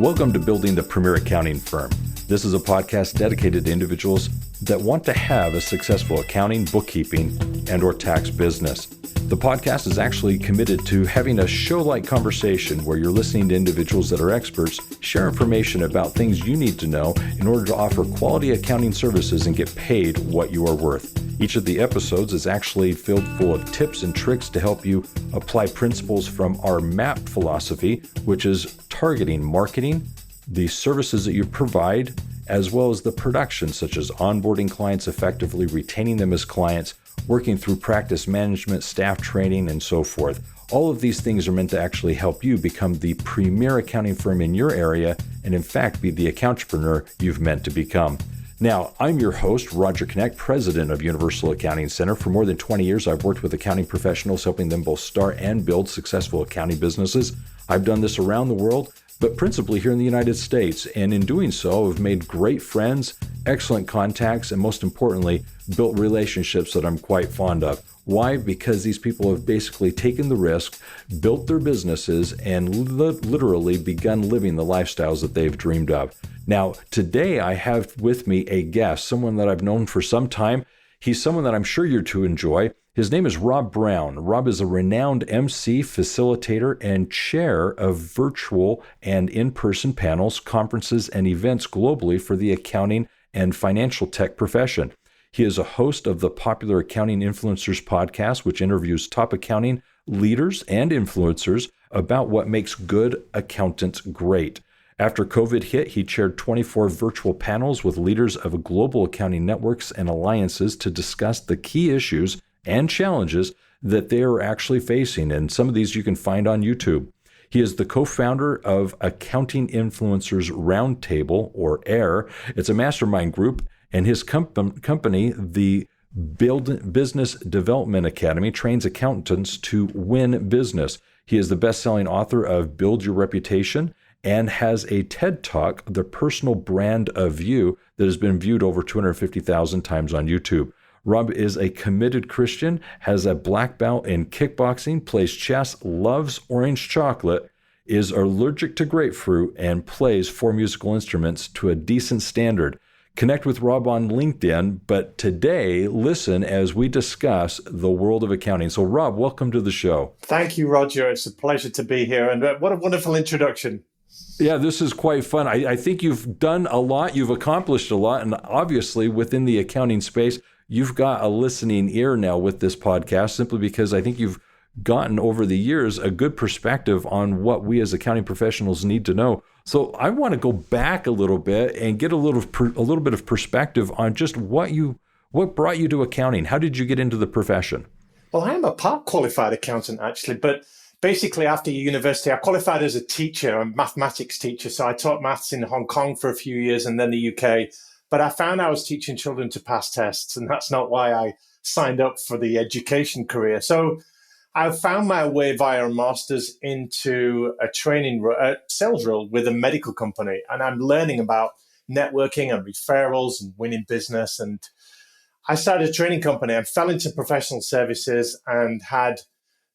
Welcome to Building the Premier Accounting Firm. This is a podcast dedicated to individuals that want to have a successful accounting, bookkeeping, and/or tax business. The podcast is actually committed to having a show-like conversation where you're listening to individuals that are experts share information about things you need to know in order to offer quality accounting services and get paid what you are worth. Each of the episodes is actually filled full of tips and tricks to help you apply principles from our MAP philosophy, which is targeting marketing, the services that you provide, as well as the production, such as onboarding clients effectively, retaining them as clients, working through practice management, staff training, and so forth. All of these things are meant to actually help you become the premier accounting firm in your area and, in fact, be the accountrepreneur you've meant to become. Now, I'm your host, Roger Knecht, president of Universal Accounting Center. For more than 20 years, I've worked with accounting professionals, helping them both start and build successful accounting businesses. I've done this around the world, but principally here in the United States. And in doing so, I've made great friends, excellent contacts, and most importantly, built relationships that I'm quite fond of. Why? Because these people have basically taken the risk, built their businesses, and literally begun living the lifestyles that they've dreamed of. Now, today I have with me a guest, someone that I've known for some time. He's someone that I'm sure you're to enjoy. His name is Rob Brown. Rob is a renowned MC, facilitator, and chair of virtual and in-person panels, conferences, and events globally for the accounting and financial tech profession. He is a host of the popular Accounting Influencers podcast, which interviews top accounting leaders and influencers about what makes good accountants great. After COVID hit, he chaired 24 virtual panels with leaders of global accounting networks and alliances to discuss the key issues and challenges that they are actually facing. And some of these you can find on YouTube. He is the co-founder of Accounting Influencers Roundtable, or AIR. It's a mastermind group, and his company, the Business Development Academy, trains accountants to win business. He is the best-selling author of Build Your Reputation and has a TED Talk, The Personal Brand of You, that has been viewed over 250,000 times on YouTube. Rob is a committed Christian, has a black belt in kickboxing, plays chess, loves orange chocolate, is allergic to grapefruit, and plays 4 musical instruments to a decent standard. Connect with Rob on LinkedIn, but today, listen as we discuss the world of accounting. So Rob, welcome to the show. Thank you, Roger. It's a pleasure to be here, and what a wonderful introduction. Yeah, this is quite fun. I think you've done a lot, you've accomplished a lot, and obviously within the accounting space, you've got a listening ear now with this podcast, simply because I think you've gotten over the years a good perspective on what we as accounting professionals need to know. So I want to go back a little bit and get a little bit of perspective on just what brought you to accounting. How did you get into the profession? Well, I am a part qualified accountant, actually, but basically after university, I qualified as a teacher, a mathematics teacher. So I taught maths in Hong Kong for a few years and then the UK. But I found I was teaching children to pass tests, and that's not why I signed up for the education career. So I found my way via a master's into a sales role with a medical company. And I'm learning about networking and referrals and winning business. And I started a training company. I fell into professional services and had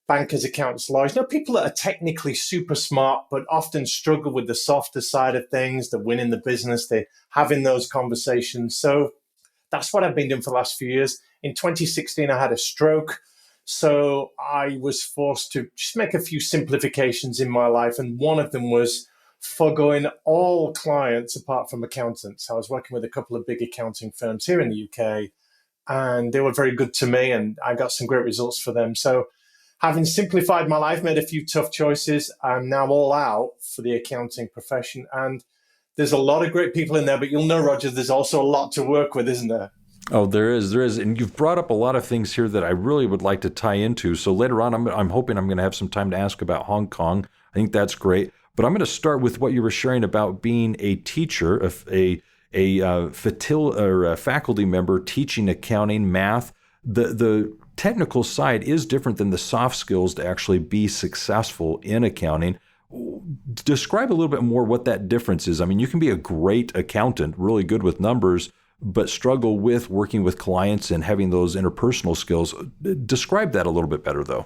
bankers, accountants, lawyers, people that are technically super smart, but often struggle with the softer side of things, the winning the business, they're having those conversations. So that's what I've been doing for the last few years. In 2016, I had a stroke. So I was forced to just make a few simplifications in my life. And one of them was foregoing all clients apart from accountants. I was working with a couple of big accounting firms here in the UK, and they were very good to me, and I got some great results for them. So having simplified my life, made a few tough choices, I'm now all out for the accounting profession. And there's a lot of great people in there, but you'll know, Roger, there's also a lot to work with, isn't there? Oh, there is. And you've brought up a lot of things here that I really would like to tie into. So later on, I'm hoping I'm going to have some time to ask about Hong Kong. I think that's great. But I'm going to start with what you were sharing about being a teacher, a faculty member teaching accounting, math. The technical side is different than the soft skills to actually be successful in accounting. Describe a little bit more what that difference is. I mean, you can be a great accountant, really good with numbers, but struggle with working with clients and having those interpersonal skills. Describe that a little bit better, though.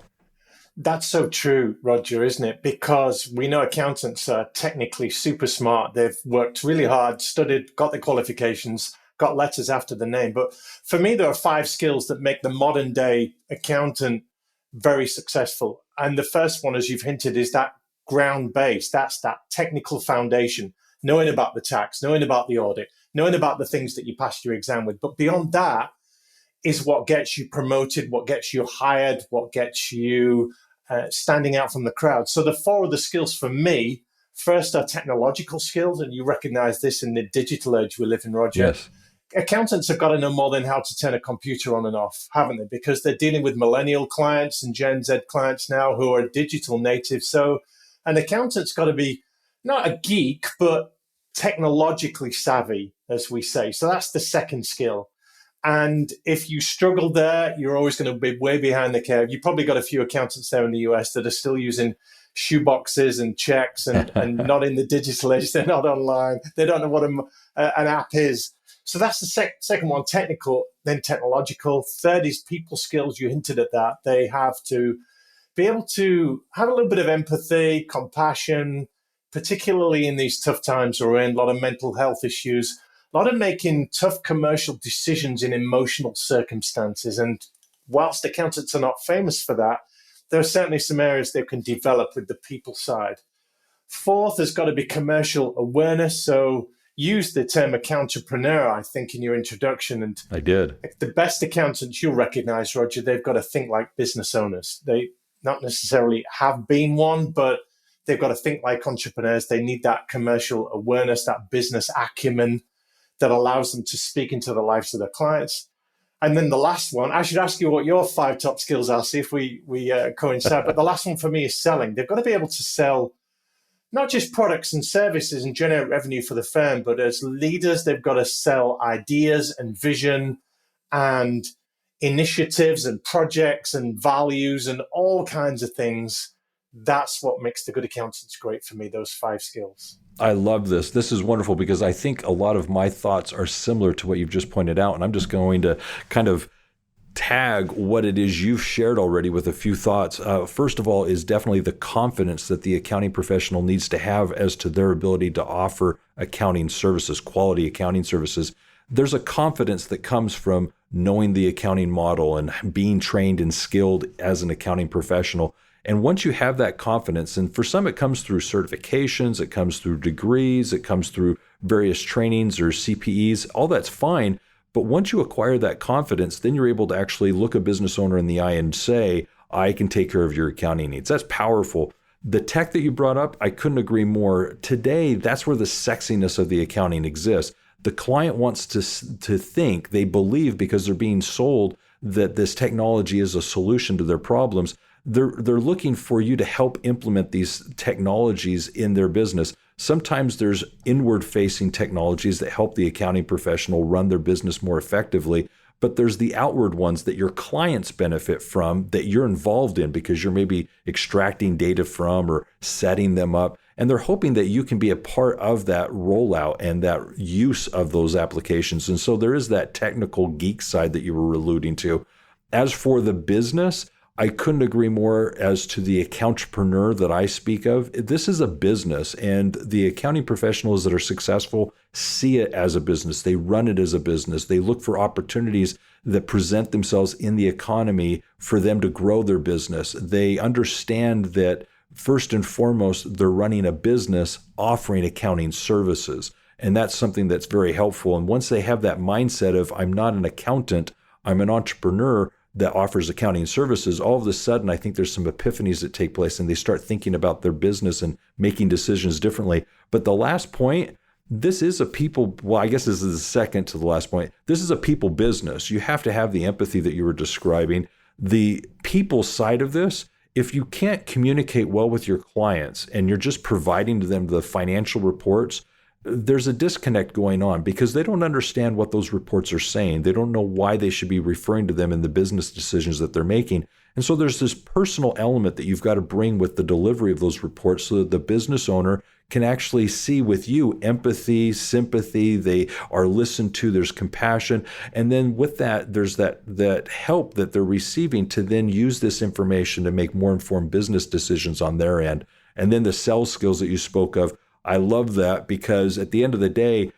That's so true, Roger, isn't it? Because we know accountants are technically super smart. They've worked really hard, studied, got their qualifications, got letters after the name. But for me, there are 5 skills that make the modern day accountant very successful. And the first one, as you've hinted, is that ground base. That's that technical foundation, knowing about the tax, knowing about the audit, knowing about the things that you passed your exam with. But beyond that is what gets you promoted, what gets you hired, what gets you standing out from the crowd. So the 4 of the skills for me, first are technological skills, and you recognize this in the digital age we live in, Roger. Yes. Accountants have got to know more than how to turn a computer on and off, haven't they? Because they're dealing with millennial clients and Gen Z clients now who are digital natives. So an accountant's got to be not a geek, but technologically savvy, as we say. So that's the second skill. And if you struggle there, you're always going to be way behind the curve. You've probably got a few accountants there in the US that are still using shoeboxes and checks and not in the digital age. They're not online. They don't know what an app is. So that's the second one, technical, then technological. Third is people skills. You hinted at that. They have to be able to have a little bit of empathy, compassion, particularly in these tough times we're in, a lot of mental health issues, a lot of making tough commercial decisions in emotional circumstances. And whilst accountants are not famous for that, there are certainly some areas they can develop with the people side. Fourth has got to be commercial awareness. So use the term accountrepreneur, I think, in your introduction. And I did. The best accountants you'll recognize, Roger, they've got to think like business owners. They not necessarily have been one, but they've got to think like entrepreneurs. They need that commercial awareness, that business acumen that allows them to speak into the lives of their clients. And then the last one, I should ask you what your 5 top skills are, see if we coincide. But the last one for me is selling. They've got to be able to sell not just products and services and generate revenue for the firm, but as leaders, they've got to sell ideas and vision and initiatives and projects and values and all kinds of things. That's what makes the good accountants great for me, those 5 skills. I love this. This is wonderful because I think a lot of my thoughts are similar to what you've just pointed out. And I'm just going to kind of tag what it is you've shared already with a few thoughts. First of all is definitely the confidence that the accounting professional needs to have as to their ability to offer accounting services, quality accounting services. There's a confidence that comes from knowing the accounting model and being trained and skilled as an accounting professional. And once you have that confidence, and for some it comes through certifications, it comes through degrees, it comes through various trainings or CPEs, all that's fine. But once you acquire that confidence, then you're able to actually look a business owner in the eye and say, I can take care of your accounting needs. That's powerful. The tech that you brought up, I couldn't agree more. Today, that's where the sexiness of the accounting exists. The client wants to think, they believe because they're being sold that this technology is a solution to their problems. They're looking for you to help implement these technologies in their business. Sometimes there's inward-facing technologies that help the accounting professional run their business more effectively, but there's the outward ones that your clients benefit from that you're involved in because you're maybe extracting data from or setting them up, and they're hoping that you can be a part of that rollout and that use of those applications. And so there is that technical geek side that you were alluding to. As for the business, I couldn't agree more as to the accountrepreneur that I speak of. This is a business, and the accounting professionals that are successful see it as a business. They run it as a business. They look for opportunities that present themselves in the economy for them to grow their business. They understand that first and foremost, they're running a business offering accounting services. And that's something that's very helpful. And once they have that mindset of, I'm not an accountant, I'm an entrepreneur that offers accounting services, all of a sudden, I think there's some epiphanies that take place and they start thinking about their business and making decisions differently. But the last point, this is a people, well, I guess this is the second to the last point. This is a people business. You have to have the empathy that you were describing. The people side of this, if you can't communicate well with your clients and you're just providing to them the financial reports, there's a disconnect going on because they don't understand what those reports are saying. They don't know why they should be referring to them in the business decisions that they're making. And so there's this personal element that you've got to bring with the delivery of those reports so that the business owner can actually see with you empathy, sympathy. They are listened to. There's compassion. And then with that, there's that help that they're receiving to then use this information to make more informed business decisions on their end. And then the sales skills that you spoke of, I love that, because at the end of the day,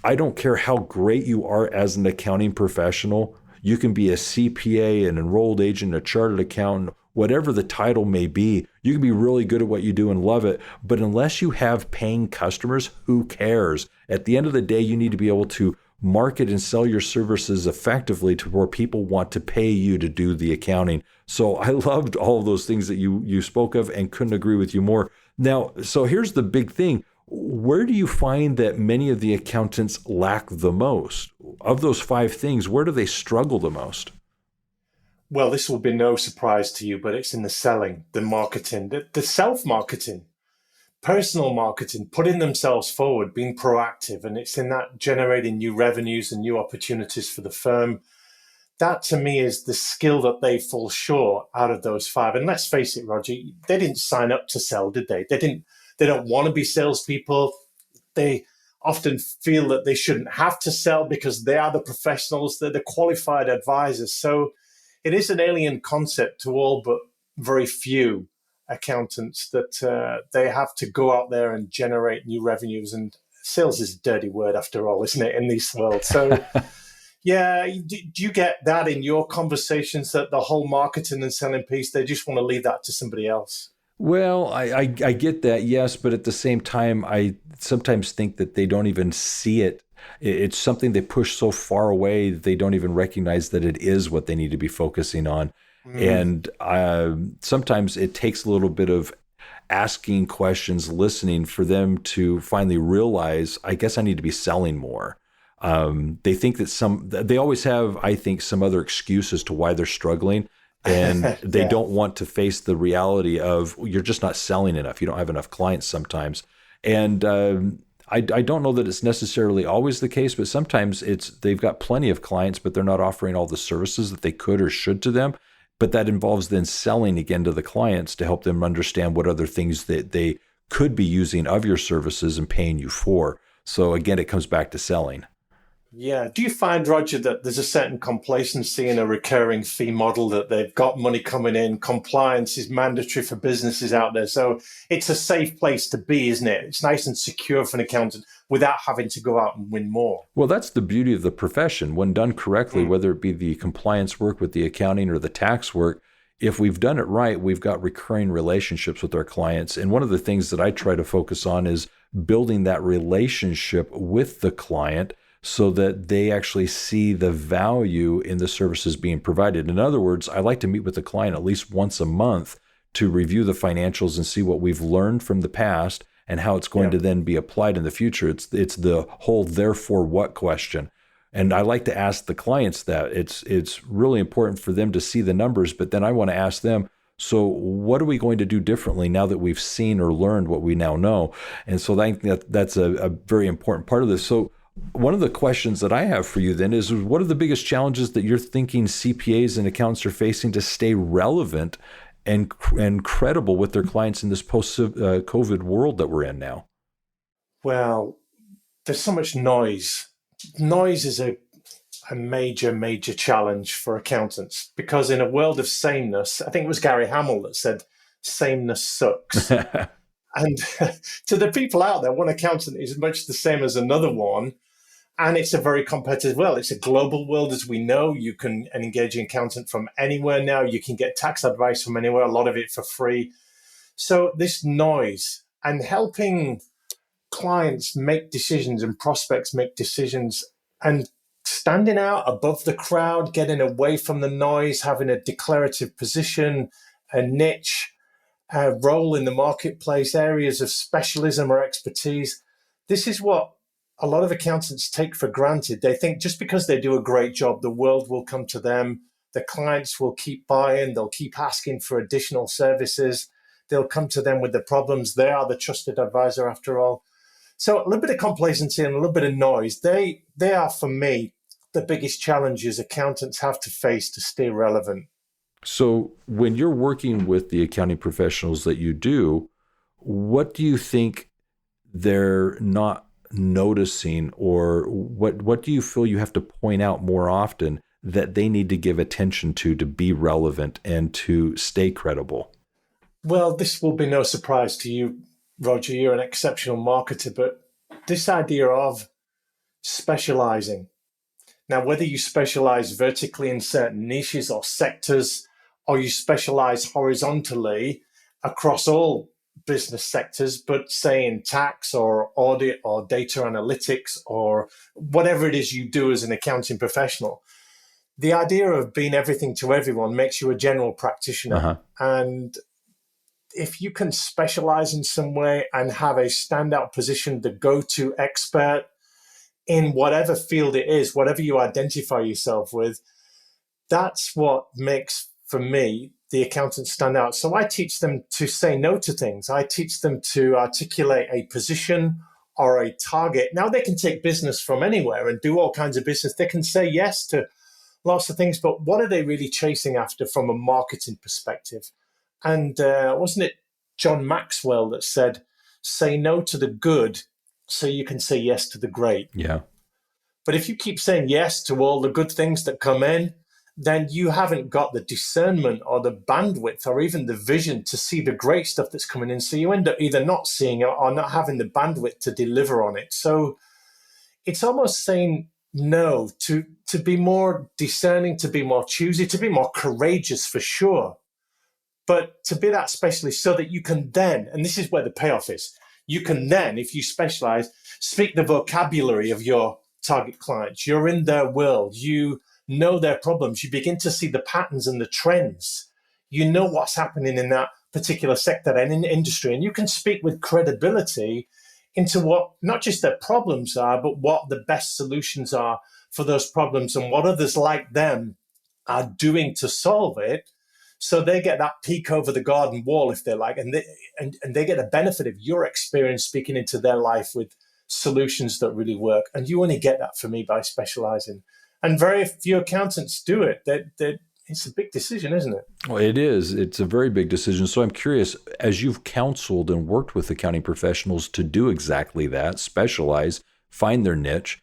I don't care how great you are as an accounting professional. You can be a CPA, an enrolled agent, a chartered accountant, whatever the title may be. You can be really good at what you do and love it. But unless you have paying customers, who cares? At the end of the day, you need to be able to market and sell your services effectively to where people want to pay you to do the accounting. So I loved all of those things that you spoke of and couldn't agree with you more. Now, so here's the big thing. Where do you find that many of the accountants lack the most? Of those 5 things, where do they struggle the most? Well, this will be no surprise to you, but it's in the selling, the marketing, the self-marketing, personal marketing, putting themselves forward, being proactive. And it's in that generating new revenues and new opportunities for the firm. That to me is the skill that they fall short out of those 5. And let's face it, Roger, they didn't sign up to sell, did they? They don't want to be salespeople. They often feel that they shouldn't have to sell because they are the professionals, they're the qualified advisors. So it is an alien concept to all but very few accountants that they have to go out there and generate new revenues. And sales is a dirty word after all, isn't it, in this world? So yeah, do you get that in your conversations, that the whole marketing and selling piece, they just want to leave that to somebody else? Well, I get that, yes, but at the same time, I sometimes think that they don't even see it. It's something they push so far away that they don't even recognize that it is what they need to be focusing on. And sometimes it takes a little bit of asking questions, listening for them to finally realize, I guess I need to be selling more. They think that they always have, I think, some other excuse as to why they're struggling. And they don't want to face the reality of you're just not selling enough. You don't have enough clients sometimes. And I don't know that it's necessarily always the case, but sometimes they've got plenty of clients, but they're not offering all the services that they could or should to them. But that involves then selling again to the clients to help them understand what other things that they could be using of your services and paying you for. So again, it comes back to selling. Yeah. Do you find, Roger, that there's a certain complacency in a recurring fee model, that they've got money coming in, compliance is mandatory for businesses out there? So it's a safe place to be, isn't it? It's nice and secure for an accountant without having to go out and win more. Well, that's the beauty of the profession. When done correctly, whether it be the compliance work with the accounting or the tax work, if we've done it right, we've got recurring relationships with our clients. And one of the things that I try to focus on is building that relationship with the client so that they actually see the value in the services being provided. In other words, I like to meet with the client at least once a month to review the financials and see what we've learned from the past and how it's going to then be applied in the future. It's the whole therefore what question. And I like to ask the clients that. It's really important for them to see the numbers, but then I want to ask them, so what are we going to do differently now that we've seen or learned what we now know? And so I think that's a very important part of this. So one of the questions that I have for you then is, what are the biggest challenges that you're thinking CPAs and accountants are facing to stay relevant and credible with their clients in this post-COVID world that we're in now? Well, there's so much noise. Noise is a major, major challenge for accountants, because in a world of sameness, I think it was Gary Hamel that said, sameness sucks. And to the people out there, one accountant is much the same as another one. And it's a very competitive world. It's a global world, as we know. You can engage an accountant from anywhere now. You can get tax advice from anywhere, a lot of it for free. So this noise and helping clients make decisions and prospects make decisions and standing out above the crowd, getting away from the noise, having a declarative position, a niche, a role in the marketplace, areas of specialism or expertise. This is what a lot of accountants take for granted. They think just because they do a great job, the world will come to them. The clients will keep buying. They'll keep asking for additional services. They'll come to them with the problems. They are the trusted advisor after all. So a little bit of complacency and a little bit of noise. They are, for me, the biggest challenges accountants have to face to stay relevant. So when you're working with the accounting professionals that you do, what do you think they're not noticing, or what do you feel you have to point out more often that they need to give attention to be relevant and to stay credible? Well, this will be no surprise to you, Roger. You're an exceptional marketer, but this idea of specializing. Now, whether you specialize vertically in certain niches or sectors, or you specialize horizontally across all business sectors, but say in tax or audit or data analytics or whatever it is you do as an accounting professional, the idea of being everything to everyone makes you a general practitioner. Uh-huh. And if you can specialize in some way and have a standout position, the go-to expert in whatever field it is, whatever you identify yourself with, that's what makes, for me, the accountants stand out. So I teach them to say no to things. I teach them to articulate a position or a target. Now they can take business from anywhere and do all kinds of business. They can say yes to lots of things, but what are they really chasing after from a marketing perspective? And wasn't it John Maxwell that said, say no to the good so you can say yes to the great? Yeah. But if you keep saying yes to all the good things that come in, then you haven't got the discernment or the bandwidth or even the vision to see the great stuff that's coming in. So you end up either not seeing it or not having the bandwidth to deliver on it. So it's almost saying no to be more discerning, to be more choosy, to be more courageous for sure. But to be that specialist so that you can then, and this is where the payoff is, you can then, if you specialize, speak the vocabulary of your target clients. You're in their world. You know their problems. You begin to see the patterns and the trends. You know what's happening in that particular sector and in the industry. And you can speak with credibility into what not just their problems are, but what the best solutions are for those problems and what others like them are doing to solve it. So they get that peek over the garden wall, if they like, and they get the benefit of your experience speaking into their life with solutions that really work. And you only get that for me by specializing. And very few accountants do it. It's a big decision, isn't it? Well, it is. It's a very big decision. So I'm curious, as you've counseled and worked with accounting professionals to do exactly that, specialize, find their niche,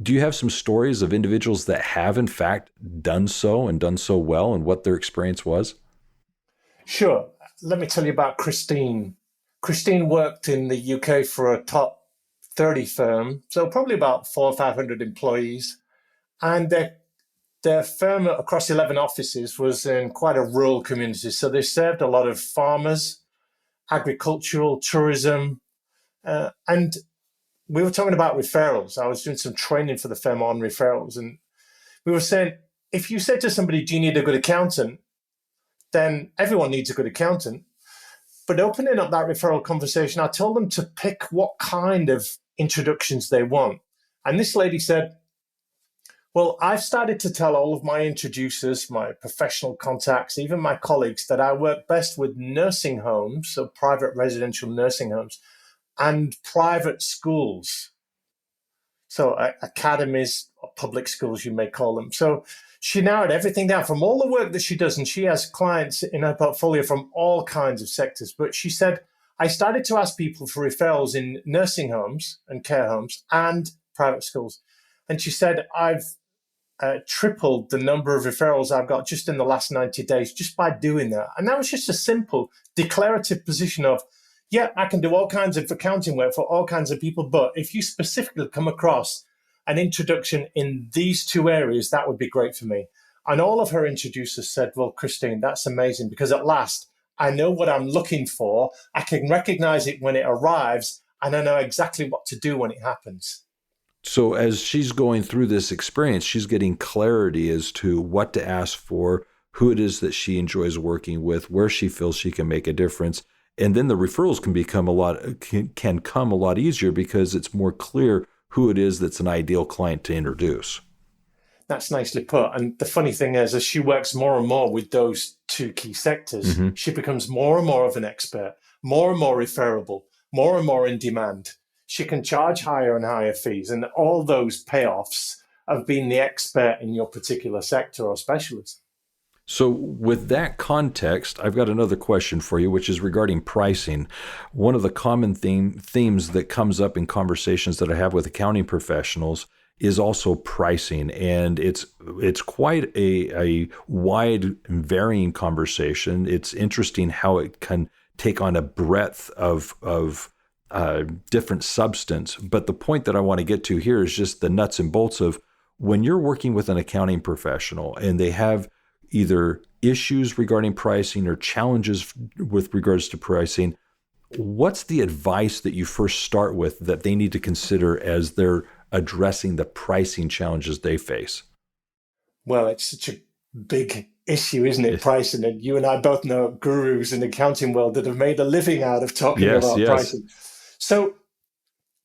do you have some stories of individuals that have, in fact, done so and done so well, and what their experience was? Sure. Let me tell you about Christine. Christine worked in the UK for a top 30 firm, so probably about 400 or 500 employees. And their firm across 11 offices was in quite a rural community. So they served a lot of farmers, agricultural, tourism, and we were talking about referrals. I was doing some training for the firm on referrals. And we were saying, if you said to somebody, do you need a good accountant? Then everyone needs a good accountant. But opening up that referral conversation, I told them to pick what kind of introductions they want. And this lady said, well, I've started to tell all of my introducers, my professional contacts, even my colleagues, that I work best with nursing homes, so private residential nursing homes, and private schools. So academies or public schools, you may call them. So she narrowed everything down from all the work that she does, and she has clients in her portfolio from all kinds of sectors. But she said, I started to ask people for referrals in nursing homes and care homes and private schools. And she said, I've tripled the number of referrals I've got just in the last 90 days just by doing that. And that was just a simple declarative position of, yeah, I can do all kinds of accounting work for all kinds of people, but if you specifically come across an introduction in these two areas, that would be great for me. And all of her introducers said, well, Christine, that's amazing, because at last I know what I'm looking for. I can recognize it when it arrives, and I know exactly what to do when it happens. So as she's going through this experience, she's getting clarity as to what to ask for, who it is that she enjoys working with, where she feels she can make a difference. And then the referrals can come a lot easier because it's more clear who it is that's an ideal client to introduce. That's nicely put. And the funny thing is, as she works more and more with those two key sectors, she becomes more and more of an expert, more and more referable, more and more in demand. She can charge higher and higher fees, and all those payoffs of being the expert in your particular sector or specialism. So with that context, I've got another question for you, which is regarding pricing. One of the common themes that comes up in conversations that I have with accounting professionals is also pricing. And it's quite a wide and varying conversation. It's interesting how it can take on a breadth of different substance. But the point that I want to get to here is just the nuts and bolts of when you're working with an accounting professional and they have either issues regarding pricing or challenges with regards to pricing, what's the advice that you first start with that they need to consider as they're addressing the pricing challenges they face? Well, it's such a big issue, isn't it? Pricing. And you and I both know gurus in the accounting world that have made a living out of talking about pricing. So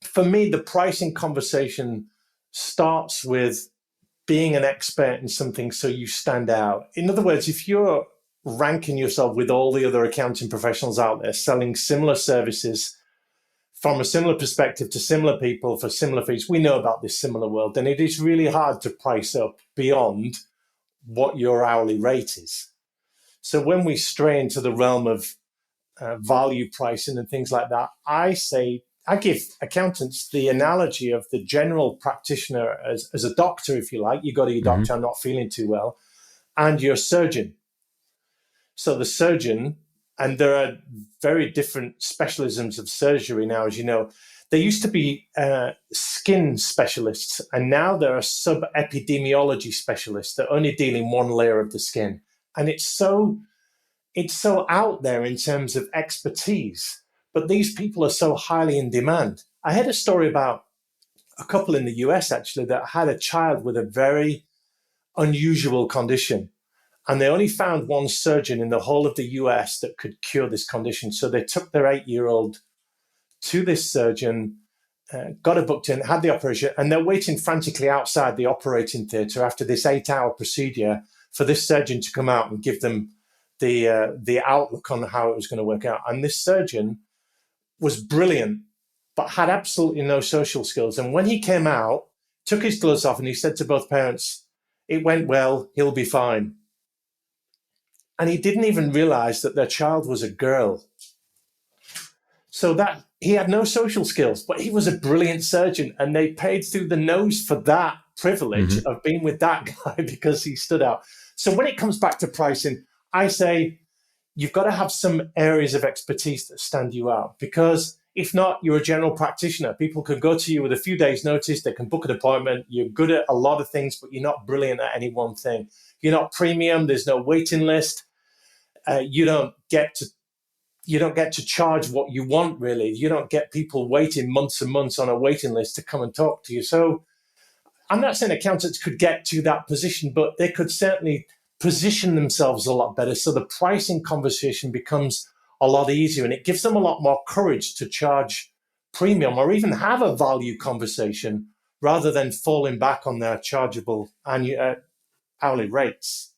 for me, the pricing conversation starts with being an expert in something so you stand out. In other words, if you're ranking yourself with all the other accounting professionals out there selling similar services from a similar perspective to similar people for similar fees, we know about this similar world, and it is really hard to price up beyond what your hourly rate is. So when we stray into the realm of value pricing and things like that, I give accountants the analogy of the general practitioner as a doctor, if you like. You go to your doctor, I'm not feeling too well, and your surgeon. So the surgeon, and there are very different specialisms of surgery now, as you know. There used to be skin specialists, and now there are sub-epidemiology specialists that only deal in one layer of the skin. And it's so out there in terms of expertise. But these people are so highly in demand. I heard a story about a couple in the US, actually, that had a child with a very unusual condition. And they only found one surgeon in the whole of the US that could cure this condition. So they took their 8-year-old to this surgeon, got her booked in, had the operation, and they're waiting frantically outside the operating theatre after this 8-hour procedure for this surgeon to come out and give them the outlook on how it was going to work out. And this surgeon was brilliant, but had absolutely no social skills. And when he came out, took his gloves off, and he said to both parents, "It went well, he'll be fine." And he didn't even realize that their child was a girl. So that he had no social skills, but he was a brilliant surgeon, and they paid through the nose for that privilege of being with that guy because he stood out. So when it comes back to pricing, I say, you've got to have some areas of expertise that stand you out, because if not, you're a general practitioner. People can go to you with a few days' notice. They can book an appointment. You're good at a lot of things, but you're not brilliant at any one thing. You're not premium. There's no waiting list. You don't get to charge what you want, really. You don't get people waiting months and months on a waiting list to come and talk to you. So I'm not saying accountants could get to that position, but they could certainly position themselves a lot better. So the pricing conversation becomes a lot easier, and it gives them a lot more courage to charge premium or even have a value conversation rather than falling back on their chargeable hourly rates.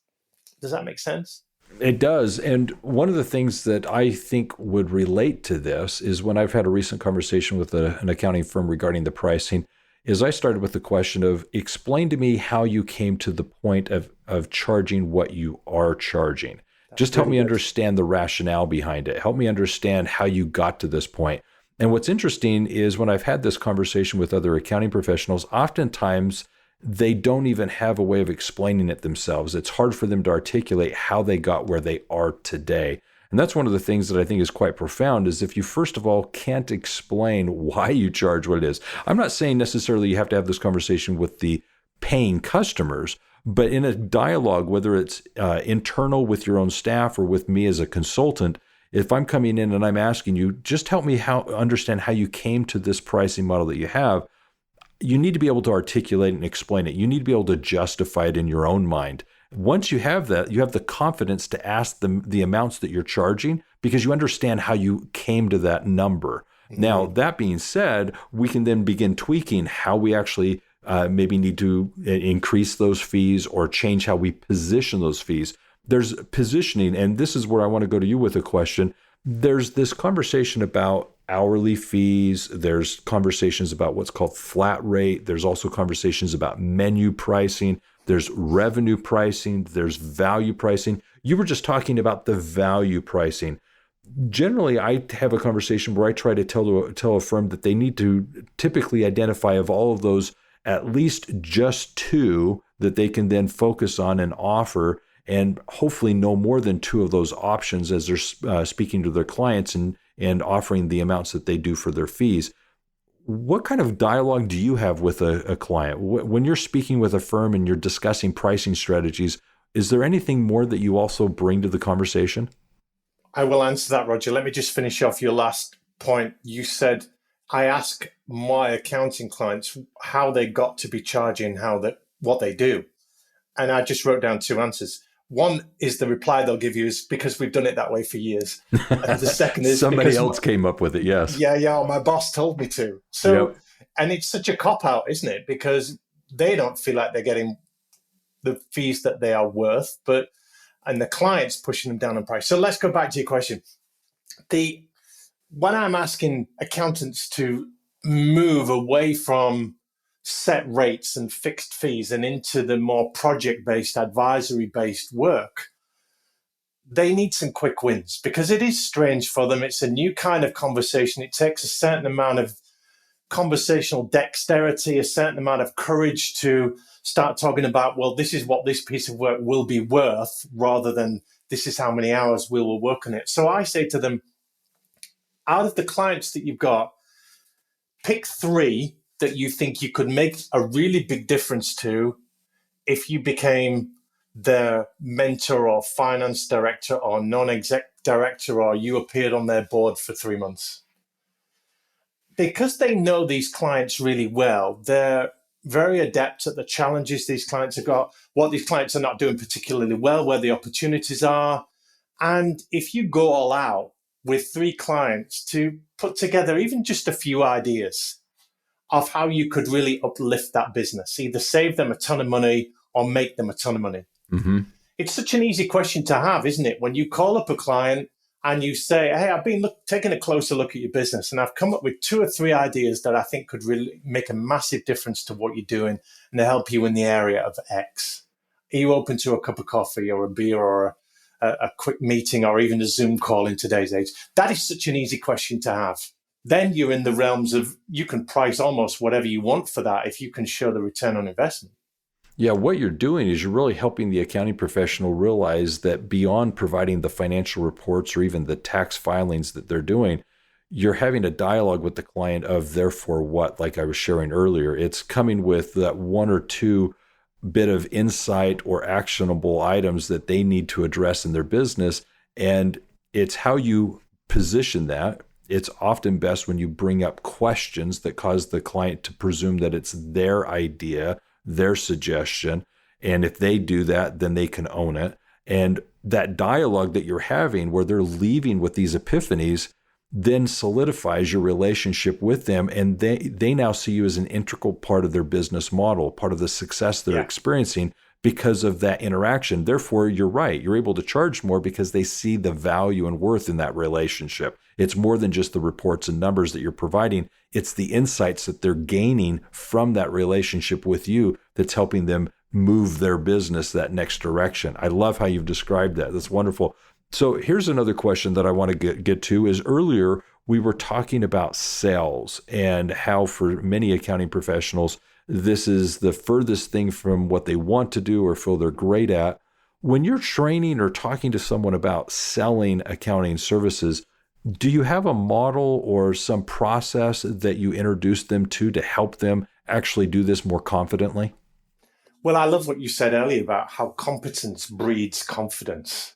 Does that make sense? It does. And one of the things that I think would relate to this is when I've had a recent conversation with an accounting firm regarding the pricing, is I started with the question of, explain to me how you came to the point of charging what you are charging. Just help me understand the rationale behind it. Help me understand how you got to this point. And what's interesting is when I've had this conversation with other accounting professionals, oftentimes they don't even have a way of explaining it themselves. It's hard for them to articulate how they got where they are today. And that's one of the things that I think is quite profound, is if you, first of all, can't explain why you charge what it is. I'm not saying necessarily you have to have this conversation with the paying customers, but in a dialogue, whether it's internal with your own staff or with me as a consultant, if I'm coming in and I'm asking you, just help me understand how you came to this pricing model that you have, you need to be able to articulate and explain it. You need to be able to justify it in your own mind. Once you have that, you have the confidence to ask them the amounts that you're charging because you understand how you came to that number. Now, that being said, we can then begin tweaking how we actually maybe need to increase those fees or change how we position those fees. There's positioning, and this is where I want to go to you with a question. There's this conversation about hourly fees. There's conversations about what's called flat rate. There's also conversations about menu pricing. there's revenue pricing, there's value pricing. You were just talking about the value pricing. Generally, I have a conversation where I try to tell a firm that they need to typically identify of all of those at least just two that they can then focus on and offer, and hopefully no more than two of those options as they're speaking to their clients and offering the amounts that they do for their fees. What kind of dialogue do you have with a client? When you're speaking with a firm and you're discussing pricing strategies, is there anything more that you also bring to the conversation? I will answer that, Roger. Let me just finish off your last point. You said, I ask my accounting clients how they got to be charging what they do. And I just wrote down two answers. One is the reply they'll give you is because we've done it that way for years. And the second is somebody else came up with it. Yes. Yeah. My boss told me to. So, yep. And it's such a cop out, isn't it? Because they don't feel like they're getting the fees that they are worth, and the client's pushing them down on price. So let's go back to your question. When I'm asking accountants to move away from set rates and fixed fees and into the more project-based, advisory-based work, they need some quick wins because it is strange for them. It's a new kind of conversation. It takes a certain amount of conversational dexterity, a certain amount of courage to start talking about, well, this is what this piece of work will be worth, rather than this is how many hours we will work on it. So I say to them, out of the clients that you've got, pick three that you think you could make a really big difference to if you became their mentor or finance director or non-exec director, or you appeared on their board for 3 months. Because they know these clients really well, they're very adept at the challenges these clients have got, what these clients are not doing particularly well, where the opportunities are. And if you go all out with three clients to put together even just a few ideas of how you could really uplift that business, either save them a ton of money or make them a ton of money. Mm-hmm. It's such an easy question to have, isn't it? When you call up a client and you say, hey, I've been taking a closer look at your business and I've come up with 2 or 3 ideas that I think could really make a massive difference to what you're doing and to help you in the area of X. Are you open to a cup of coffee or a beer or a quick meeting or even a Zoom call in today's age? That is such an easy question to have. Then you're in the realms of you can price almost whatever you want for that if you can show the return on investment. Yeah, what you're doing is you're really helping the accounting professional realize that beyond providing the financial reports or even the tax filings that they're doing, you're having a dialogue with the client of therefore what, like I was sharing earlier. It's coming with that 1 or 2 bit of insight or actionable items that they need to address in their business. And it's how you position that. It's often best when you bring up questions that cause the client to presume that it's their idea, their suggestion. And if they do that, then they can own it. And that dialogue that you're having where they're leaving with these epiphanies then solidifies your relationship with them. And they now see you as an integral part of their business model, part of the success they're experiencing because of that interaction. Therefore, you're right. You're able to charge more because they see the value and worth in that relationship. It's more than just the reports and numbers that you're providing. It's the insights that they're gaining from that relationship with you that's helping them move their business that next direction. I love how you've described that. That's wonderful. So here's another question that I want to get to is earlier we were talking about sales and how for many accounting professionals, this is the furthest thing from what they want to do or feel they're great at. When you're training or talking to someone about selling accounting services, do you have a model or some process that you introduce them to help them actually do this more confidently? Well, I love what you said earlier about how competence breeds confidence.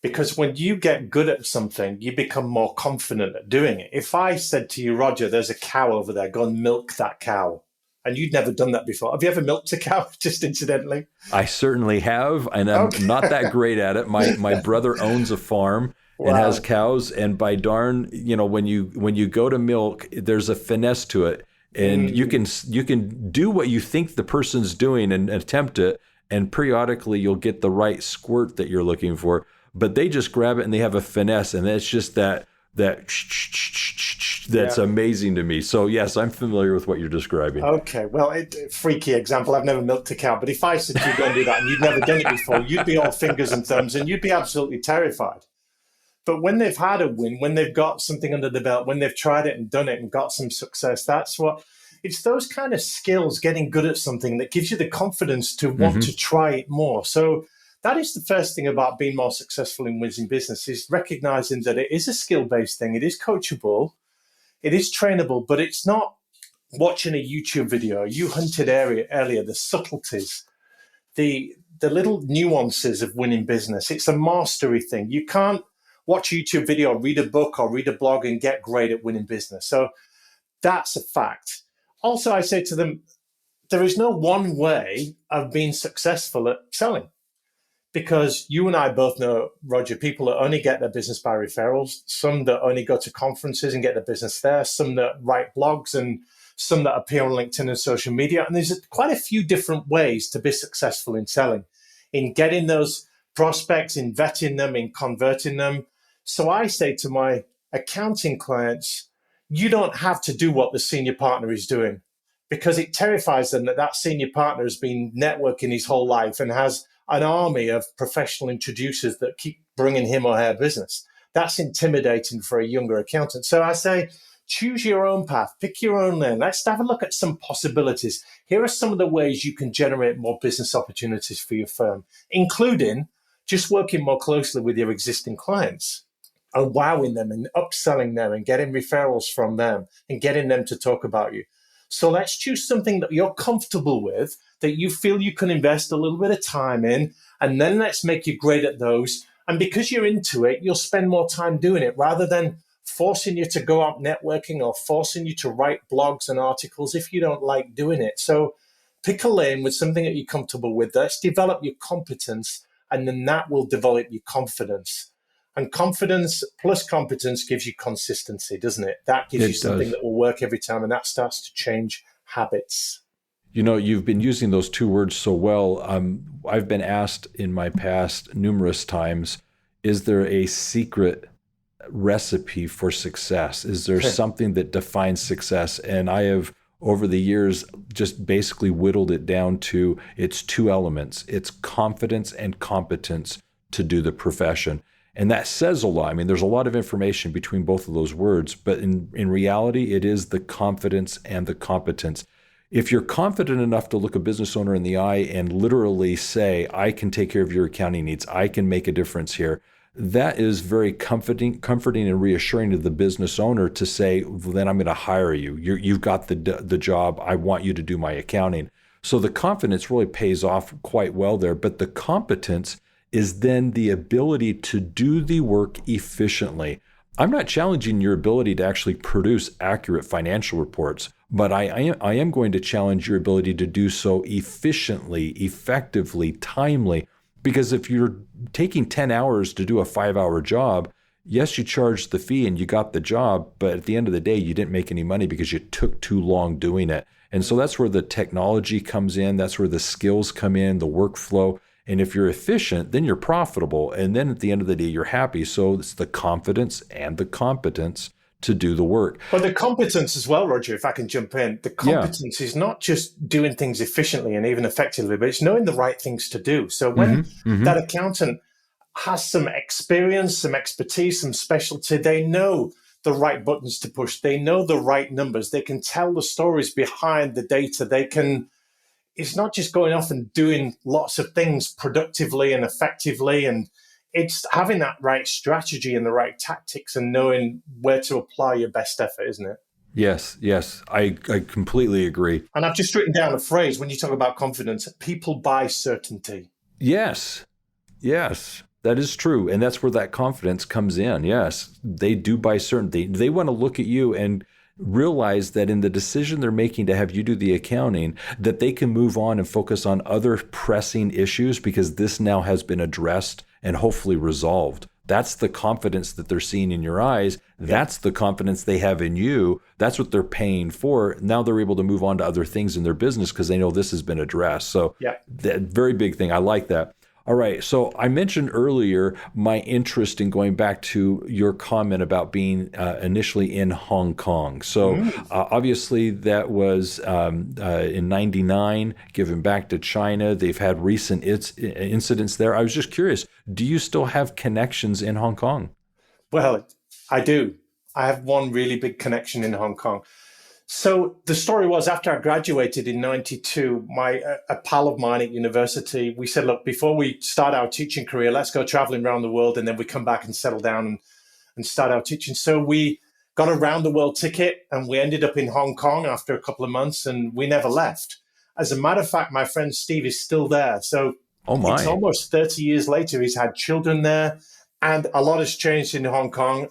Because when you get good at something, you become more confident at doing it. If I said to you, Roger, there's a cow over there, go and milk that cow. And you'd never done that before. Have you ever milked a cow, just incidentally? I certainly have, and I'm not that great at it. My brother owns a farm and has cows, and by darn, when you go to milk, there's a finesse to it. And you can do what you think the person's doing and attempt it, and periodically you'll get the right squirt that you're looking for. But they just grab it and they have a finesse, and it's just that that's amazing to me. So yes, I'm familiar with what you're describing. Okay, well, freaky example. I've never milked a cow, but if I said to you go and do that and you'd never done it before, you'd be all fingers and thumbs and you'd be absolutely terrified. But when they've had a win, when they've got something under the belt, when they've tried it and done it and got some success, it's those kind of skills, getting good at something, that gives you the confidence to want to try it more. So that is the first thing about being more successful in winning business, is recognizing that it is a skill-based thing. It is coachable, it is trainable, but it's not watching a YouTube video. You hunted earlier the subtleties, the little nuances of winning business. It's a mastery thing. You can't watch a YouTube video or read a book or read a blog and get great at winning business. So that's a fact. Also, I say to them, there is no one way of being successful at selling. Because you and I both know, Roger, people that only get their business by referrals, some that only go to conferences and get their business there, some that write blogs, and some that appear on LinkedIn and social media. And there's quite a few different ways to be successful in selling, in getting those prospects, in vetting them, in converting them. So I say to my accounting clients, you don't have to do what the senior partner is doing, because it terrifies them that that senior partner has been networking his whole life and has an army of professional introducers that keep bringing him or her business. That's intimidating for a younger accountant. So I say, choose your own path, pick your own lane. Let's have a look at some possibilities. Here are some of the ways you can generate more business opportunities for your firm, including just working more closely with your existing clients and wowing them and upselling them and getting referrals from them and getting them to talk about you. So let's choose something that you're comfortable with, that you feel you can invest a little bit of time in, and then let's make you great at those. And because you're into it, you'll spend more time doing it rather than forcing you to go out networking or forcing you to write blogs and articles if you don't like doing it. So pick a lane with something that you're comfortable with. Let's develop your competence, and then that will develop your confidence. And confidence plus competence gives you consistency, doesn't it? That gives you something that will work every time, and that starts to change habits. You know, you've been using those two words so well. I've been asked in my past numerous times, is there a secret recipe for success? Is there something that defines success? And I have, over the years, just basically whittled it down to it's two elements. It's confidence and competence to do the profession. And that says a lot. I mean, there's a lot of information between both of those words, but in reality, it is the confidence and the competence. If you're confident enough to look a business owner in the eye and literally say, I can take care of your accounting needs, I can make a difference here, that is very comforting and reassuring to the business owner to say, well, then I'm going to hire you. You've got the job. I want you to do my accounting. So the confidence really pays off quite well there, but the competence is then the ability to do the work efficiently. I'm not challenging your ability to actually produce accurate financial reports, but I am going to challenge your ability to do so efficiently, effectively, timely. Because if you're taking 10 hours to do a 5-hour job, yes, you charged the fee and you got the job, but at the end of the day, you didn't make any money because you took too long doing it. And so that's where the technology comes in. That's where the skills come in, the workflow. And if you're efficient, then you're profitable. And then at the end of the day, you're happy. So it's the confidence and the competence to do the work. But the competence as well, Roger, if I can jump in, the competence is not just doing things efficiently and even effectively, but it's knowing the right things to do. So when that accountant has some experience, some expertise, some specialty, they know the right buttons to push. They know the right numbers. They can tell the stories behind the data. It's not just going off and doing lots of things productively and effectively, and it's having that right strategy and the right tactics and knowing where to apply your best effort, isn't it? Yes, I completely agree. And I've just written down a phrase when you talk about confidence: people buy certainty. Yes, that is true. And that's where that confidence comes in. Yes, they do buy certainty. They want to look at you and realize that in the decision they're making to have you do the accounting, that they can move on and focus on other pressing issues because this now has been addressed and hopefully resolved. That's the confidence that they're seeing in your eyes. That's the confidence they have in you. That's what they're paying for. Now they're able to move on to other things in their business because they know this has been addressed. So that very big thing. I like that. All right. So I mentioned earlier my interest in going back to your comment about being initially in Hong Kong. So obviously that was in '99, given back to China. They've had recent incidents there. I was just curious, do you still have connections in Hong Kong? Well, I do. I have one really big connection in Hong Kong. So the story was after I graduated in '92, a pal of mine at university, we said, look, before we start our teaching career, let's go traveling around the world and then we come back and settle down and start our teaching. So we got a round the world ticket and we ended up in Hong Kong after a couple of months and we never left. As a matter of fact, my friend Steve is still there. So Oh it's my. almost 30 years later. He's had children there and a lot has changed in Hong Kong.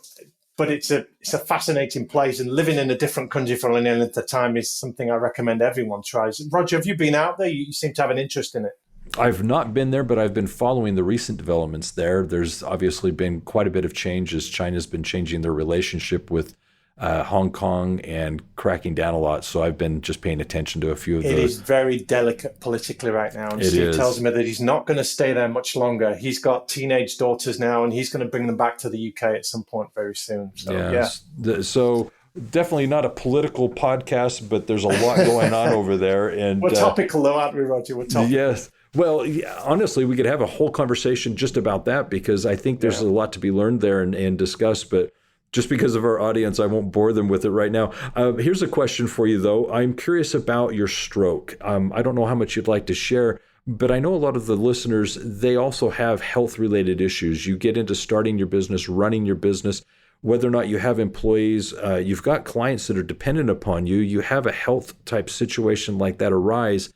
But it's a fascinating place, and living in a different country for any length of time is something I recommend everyone tries. Roger, have you been out there? You seem to have an interest in it. I've not been there, but I've been following the recent developments there. There's obviously been quite a bit of change as China's been changing their relationship with Hong Kong and cracking down a lot. So I've been just paying attention to a few of It those. is very delicate politically right now. And It Steve is. tells me that he's not going to stay there much longer. He's got teenage daughters now, and he's going to bring them back to the UK at some point very soon. So, Yes. So definitely not a political podcast, but there's a lot going on over there. And We're topical though, aren't we, Roger? We're topical. yes. Well, yeah, honestly, we could have a whole conversation just about that because I think there's a lot to be learned there and discussed. But just because of our audience, I won't bore them with it right now. Here's a question for you, though. I'm curious about your stroke. I don't know how much you'd like to share, but I know a lot of the listeners, they also have health-related issues. You get into starting your business, running your business, whether or not you have employees, you've got clients that are dependent upon you, you have a health type situation like that arise.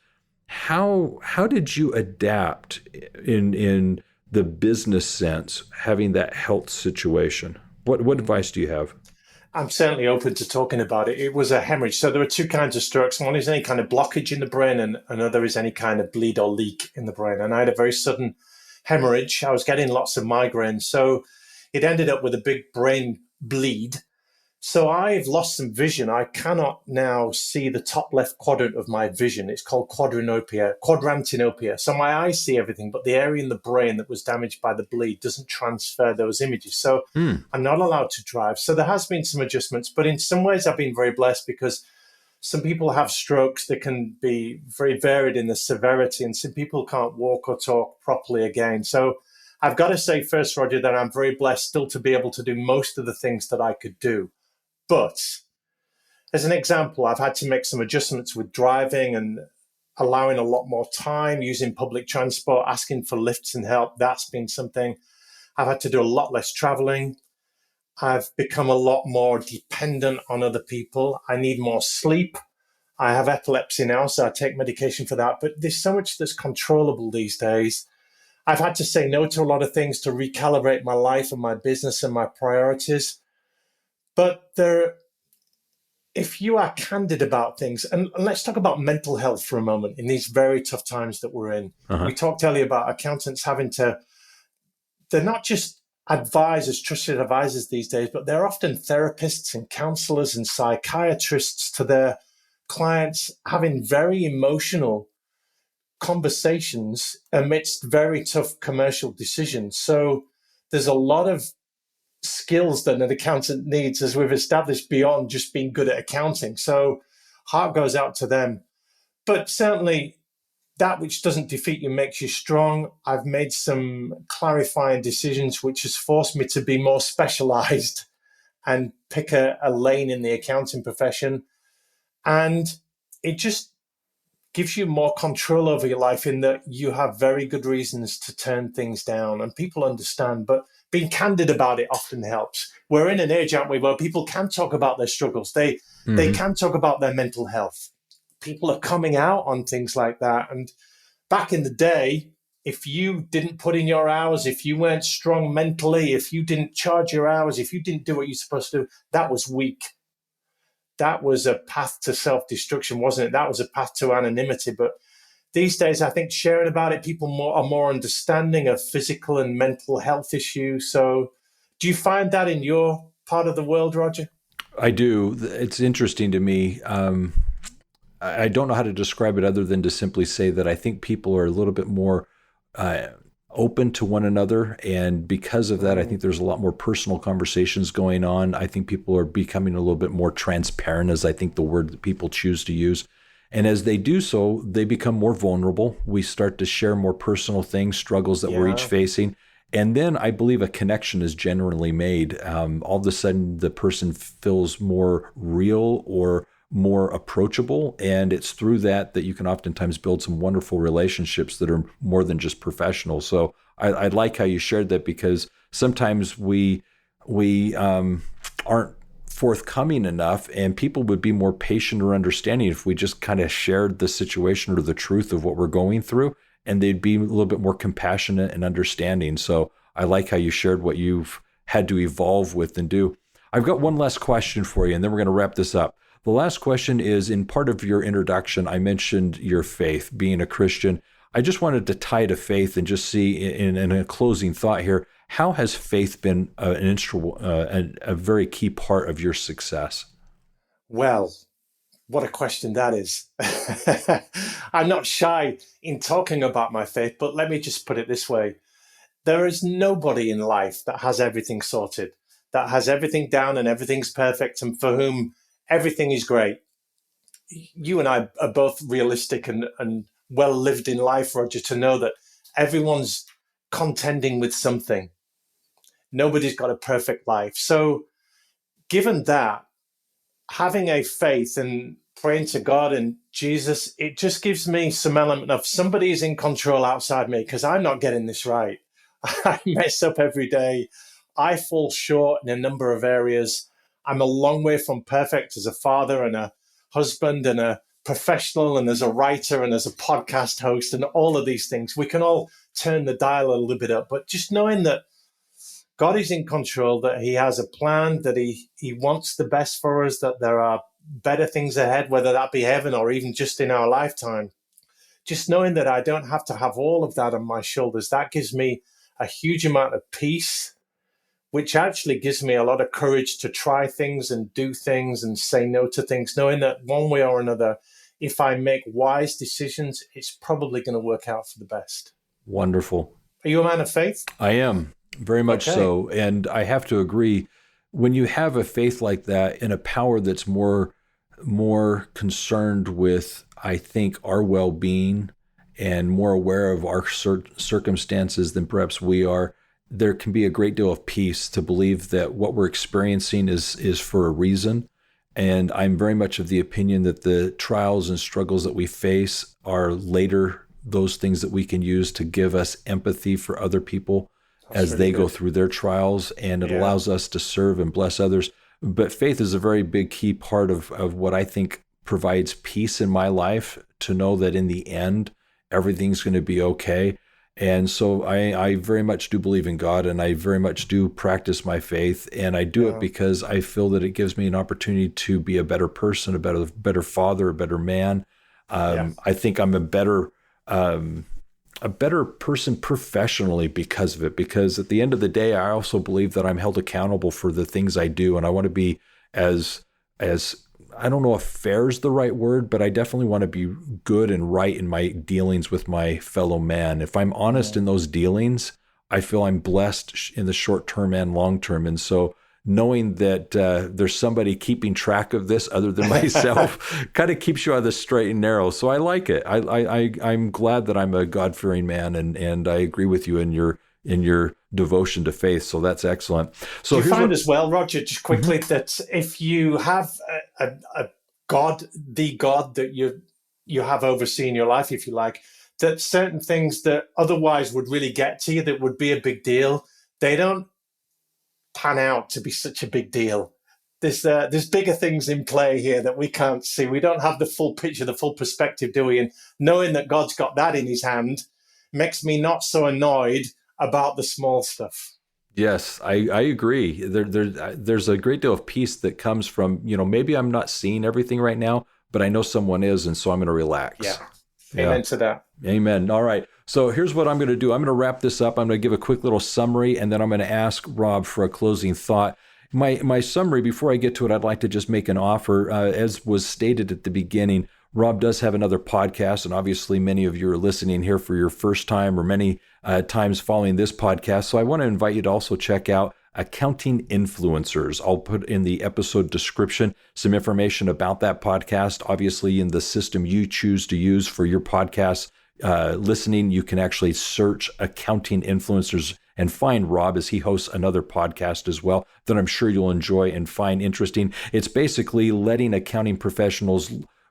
How did you adapt in the business sense, having that health situation? What advice do you have? I'm certainly open to talking about it. It was a hemorrhage. So there are two kinds of strokes. One is any kind of blockage in the brain, and another is any kind of bleed or leak in the brain. And I had a very sudden hemorrhage. I was getting lots of migraines. So it ended up with a big brain bleed. So I've lost some vision. I cannot now see the top left quadrant of my vision. It's called quadrantinopia. So my eyes see everything, but the area in the brain that was damaged by the bleed doesn't transfer those images. So I'm not allowed to drive. So there has been some adjustments, but in some ways I've been very blessed because some people have strokes that can be very varied in the severity, and some people can't walk or talk properly again. So I've got to say first, Roger, that I'm very blessed still to be able to do most of the things that I could do. But as an example, I've had to make some adjustments with driving and allowing a lot more time using public transport, asking for lifts and help. That's been something. I've had to do a lot less traveling. I've become a lot more dependent on other people. I need more sleep. I have epilepsy now, so I take medication for that. But there's so much that's controllable these days. I've had to say no to a lot of things to recalibrate my life and my business and my priorities. But if you are candid about things, and let's talk about mental health for a moment in these very tough times that we're in. We talked earlier about accountants they're not just advisors, trusted advisors these days, but they're often therapists and counselors and psychiatrists to their clients, having very emotional conversations amidst very tough commercial decisions. So there's a lot of skills that an accountant needs, as we've established, beyond just being good at accounting. So heart goes out to them. But certainly that which doesn't defeat you makes you strong. I've made some clarifying decisions, which has forced me to be more specialized and pick a lane in the accounting profession. And it just gives you more control over your life in that you have very good reasons to turn things down, and people understand. But being candid about it often helps. We're in an age, aren't we, where people can talk about their struggles. They can talk about their mental health. People are coming out on things like that. And back in the day, if you didn't put in your hours, if you weren't strong mentally, if you didn't charge your hours, if you didn't do what you're supposed to do, that was weak. That was a path to self-destruction, wasn't it? That was a path to anonymity. But these days, I think sharing about it, people are more understanding of physical and mental health issues. So do you find that in your part of the world, Roger? I do. It's interesting to me. I don't know how to describe it other than to simply say that I think people are a little bit more open to one another. And because of that, I think there's a lot more personal conversations going on. I think people are becoming a little bit more transparent, as I think the word that people choose to use. And as they do so, they become more vulnerable. We start to share more personal things, struggles that we're each facing. And then I believe a connection is generally made. All of a sudden, the person feels more real or more approachable. And it's through that you can oftentimes build some wonderful relationships that are more than just professional. So I like how you shared that, because sometimes we aren't forthcoming enough, and people would be more patient or understanding if we just kind of shared the situation or the truth of what we're going through, and they'd be a little bit more compassionate and understanding. So I like how you shared what you've had to evolve with and do. I've got one last question for you, and then we're going to wrap this up. The last question is, in part of your introduction, I mentioned your faith, being a Christian. I just wanted to tie to faith and just see in a closing thought here, how has faith been a very key part of your success? Well, what a question that is. I'm not shy in talking about my faith, but let me just put it this way. There is nobody in life that has everything sorted, that has everything down and everything's perfect, and for whom everything is great. You and I are both realistic and well lived in life, Roger, to know that everyone's contending with something. Nobody's got a perfect life. So given that, having a faith and praying to God and Jesus, it just gives me some element of somebody's in control outside me, because I'm not getting this right. I mess up every day. I fall short in a number of areas. I'm a long way from perfect as a father and a husband and a professional and as a writer and as a podcast host and all of these things. We can all turn the dial a little bit up, but just knowing that God is in control, that he has a plan, that he wants the best for us, that there are better things ahead, whether that be heaven or even just in our lifetime. Just knowing that I don't have to have all of that on my shoulders, that gives me a huge amount of peace, which actually gives me a lot of courage to try things and do things and say no to things, knowing that one way or another, if I make wise decisions, it's probably going to work out for the best. Wonderful. Are you a man of faith? I am, very much so. And I have to agree, when you have a faith like that and a power that's more concerned with, I think, our well-being and more aware of our circumstances than perhaps we are, there can be a great deal of peace to believe that what we're experiencing is for a reason. And I'm very much of the opinion that the trials and struggles that we face are later those things that we can use to give us empathy for other people as they go through their trials, and it allows us to serve and bless others. But faith is a very big key part of what I think provides peace in my life, to know that in the end, everything's going to be okay. And so I very much do believe in God, and I very much do practice my faith, and I do it because I feel that it gives me an opportunity to be a better person, a better father, a better man. I think I'm a better person professionally because of it, because at the end of the day, I also believe that I'm held accountable for the things I do, and I want to be as I don't know if fair is the right word, but I definitely want to be good and right in my dealings with my fellow man. If I'm honest in those dealings, I feel I'm blessed in the short term and long term. And so knowing that there's somebody keeping track of this other than myself kind of keeps you on the straight and narrow. So I like it. I'm glad that I'm a God-fearing man, and I agree with you in your devotion to faith. So that's excellent. So you find as well, Roger, just quickly, that if you have a God, the God that you have overseen your life, if you like, that certain things that otherwise would really get to you, that would be a big deal, they don't pan out to be such a big deal. There's bigger things in play here that we can't see. We don't have the full picture, the full perspective, do we? And knowing that God's got that in his hand makes me not so annoyed about the small stuff. Yes, I agree. There's a great deal of peace that comes from, maybe I'm not seeing everything right now, but I know someone is, and so I'm going to relax. Yeah. Amen to that. Amen. All right. So here's what I'm going to do. I'm going to wrap this up. I'm going to give a quick little summary, and then I'm going to ask Rob for a closing thought. My summary, before I get to it, I'd like to just make an offer. As was stated at the beginning, Rob does have another podcast, and obviously many of you are listening here for your first time or many times following this podcast. So I want to invite you to also check out Accounting Influencers. I'll put in the episode description some information about that podcast. Obviously, in the system you choose to use for your podcast listening, you can actually search Accounting Influencers and find Rob, as he hosts another podcast as well that I'm sure you'll enjoy and find interesting. It's basically letting accounting professionals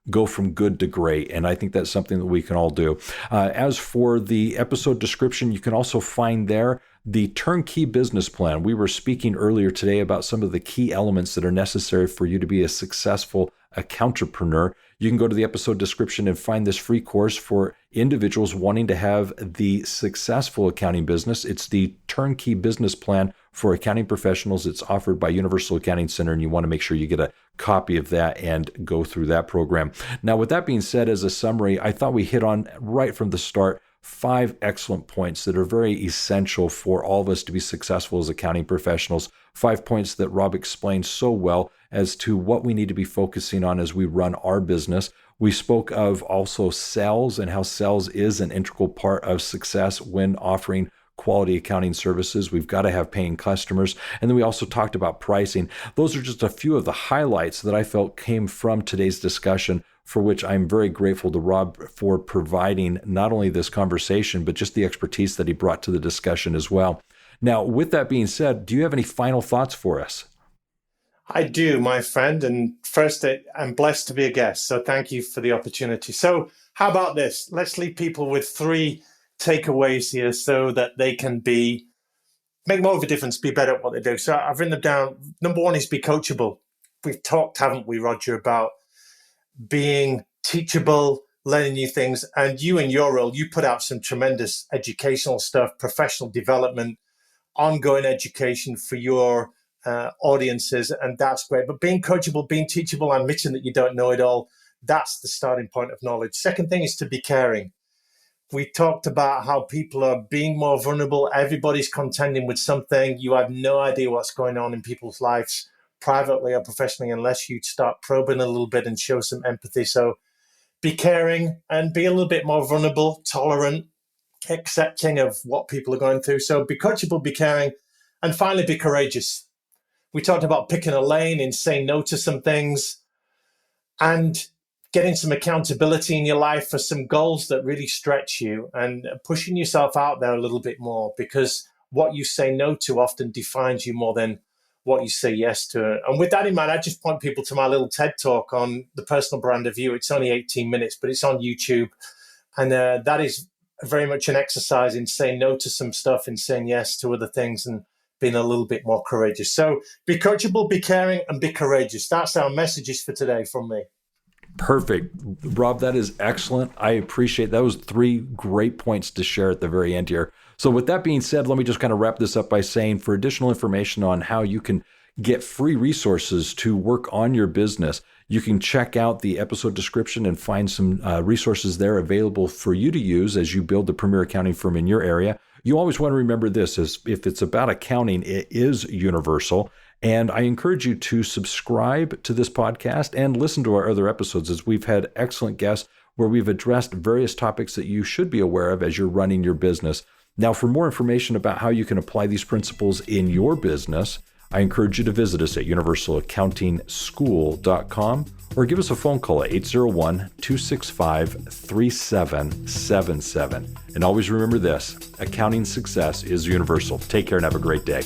go from good to great. And I think that's something that we can all do. As for the episode description, you can also find there the turnkey business plan. We were speaking earlier today about some of the key elements that are necessary for you to be a successful accountrepreneur. You can go to the episode description and find this free course for individuals wanting to have the successful accounting business. It's the turnkey business plan for accounting professionals. It's offered by Universal Accounting Center, and you want to make sure you get a copy of that and go through that program. Now, with that being said, as a summary, I thought we hit on right from the start 5 excellent points that are very essential for all of us to be successful as accounting professionals. 5 points that Rob explained so well as to what we need to be focusing on as we run our business. We spoke of also sales and how sales is an integral part of success when offering quality accounting services. We've got to have paying customers. And then we also talked about pricing. Those are just a few of the highlights that I felt came from today's discussion, for which I'm very grateful to Rob for providing not only this conversation, but just the expertise that he brought to the discussion as well. Now, with that being said, do you have any final thoughts for us? I do, my friend. And first, I'm blessed to be a guest. So thank you for the opportunity. So how about this? Let's leave people with 3 takeaways here so that they can make more of a difference, be better at what they do. So I've written them down. Number 1 is be coachable. We've talked, haven't we, Roger, about being teachable, learning new things. And you, in your role, you put out some tremendous educational stuff, professional development, ongoing education for your audiences, and that's great. But being coachable, being teachable, admitting that you don't know it all, that's the starting point of knowledge. Second thing is to be caring. We talked about how people are being more vulnerable. Everybody's contending with something. You have no idea what's going on in people's lives, privately or professionally, unless you start probing a little bit and show some empathy. So be caring and be a little bit more vulnerable, tolerant, accepting of what people are going through. So be coachable, be caring, and finally be courageous. We talked about picking a lane and saying no to some things and getting some accountability in your life for some goals that really stretch you and pushing yourself out there a little bit more, because what you say no to often defines you more than what you say yes to. And with that in mind, I just point people to my little TED talk on the personal brand of you. It's only 18 minutes, but it's on YouTube. And that is very much an exercise in saying no to some stuff and saying yes to other things and being a little bit more courageous. So be coachable, be caring, and be courageous. That's our messages for today from me. Perfect. Rob, that is excellent. I appreciate that. Was 3 great points to share at the very end here. So with that being said, let me just kind of wrap this up by saying, for additional information on how you can get free resources to work on your business, you can check out the episode description and find some resources there available for you to use as you build the premier accounting firm in your area. You always want to remember this, is if it's about accounting, it is universal. And I encourage you to subscribe to this podcast and listen to our other episodes, as we've had excellent guests where we've addressed various topics that you should be aware of as you're running your business. Now, for more information about how you can apply these principles in your business, I encourage you to visit us at universalaccountingschool.com or give us a phone call at 801-265-3777. And always remember this, accounting success is universal. Take care and have a great day.